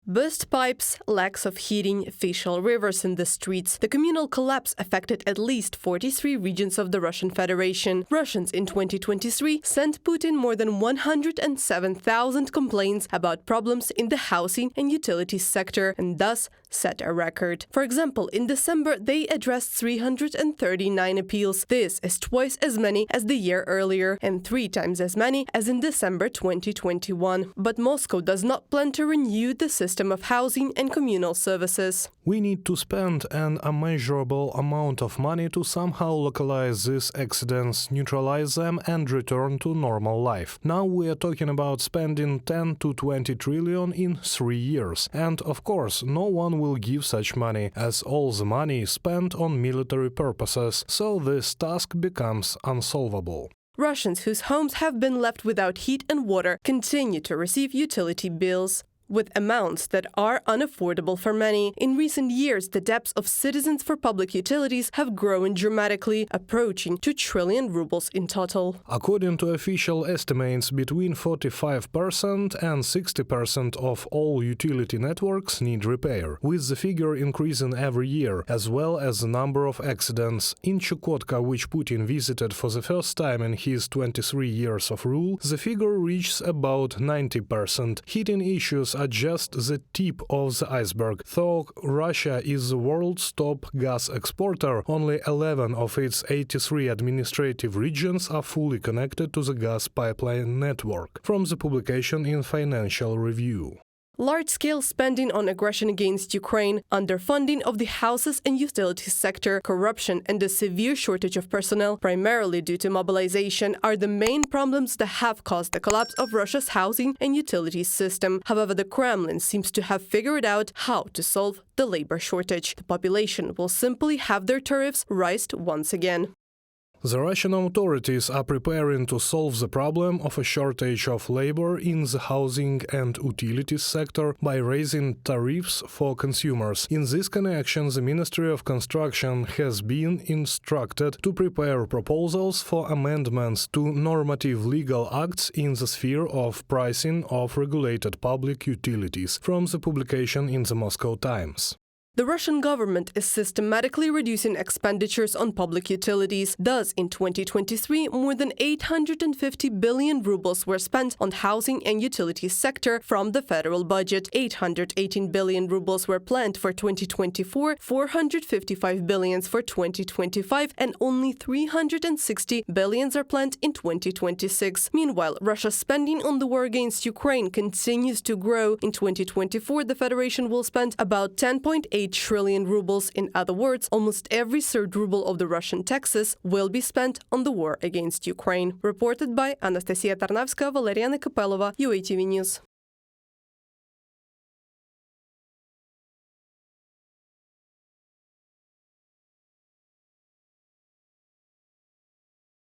Burst pipes, lacks of heating, facial rivers in the streets. The communal collapse affected at least 43 regions of the Russian Federation. Russians in 2023 sent Putin more than 107,000 complaints about problems in the housing and utilities sector and thus set a record. For example, in December, they addressed 339 appeals. This is twice as many as the year earlier and 3 times as many as in December 2021. But Moscow does not plan to renew the system of housing and communal services. We need to spend an immeasurable amount of money to somehow localize these accidents, neutralize them and return to normal life. Now we are talking about spending 10 to 20 trillion in 3 years. And of course, no one will give such money, as all the money is spent on military purposes, so this task becomes unsolvable. Russians whose homes have been left without heat and water continue to receive utility bills, with amounts that are unaffordable for many. In recent years, the debts of citizens for public utilities have grown dramatically, approaching 2 trillion rubles in total. According to official estimates, between 45% and 60% of all utility networks need repair, with the figure increasing every year, as well as the number of accidents. In Chukotka, which Putin visited for the first time in his 23 years of rule, the figure reaches about 90%. Heating issues are just the tip of the iceberg. Though Russia is the world's top gas exporter, only 11 of its 83 administrative regions are fully connected to the gas pipeline network, from the publication in Financial Review. Large-scale spending on aggression against Ukraine, underfunding of the houses and utilities sector, corruption and a severe shortage of personnel, primarily due to mobilization, are the main problems that have caused the collapse of Russia's housing and utilities system. However, the Kremlin seems to have figured out how to solve the labor shortage. The population will simply have their tariffs raised once again. The Russian authorities are preparing to solve the problem of a shortage of labor in the housing and utilities sector by raising tariffs for consumers. In this connection, the Ministry of Construction has been instructed to prepare proposals for amendments to normative legal acts in the sphere of pricing of regulated public utilities, from the publication in the Moscow Times. The Russian government is systematically reducing expenditures on public utilities. Thus, in 2023, more than 850 billion rubles were spent on housing and utilities sector from the federal budget. 818 billion rubles were planned for 2024, 455 billions for 2025, and only 360 billions are planned in 2026. Meanwhile, Russia's spending on the war against Ukraine continues to grow. In 2024, the Federation will spend about 10.8 trillion rubles. In other words, almost every third ruble of the Russian taxes will be spent on the war against Ukraine. Reported by Anastasia Tarnavska, Valeriana Kapelova, UATV News.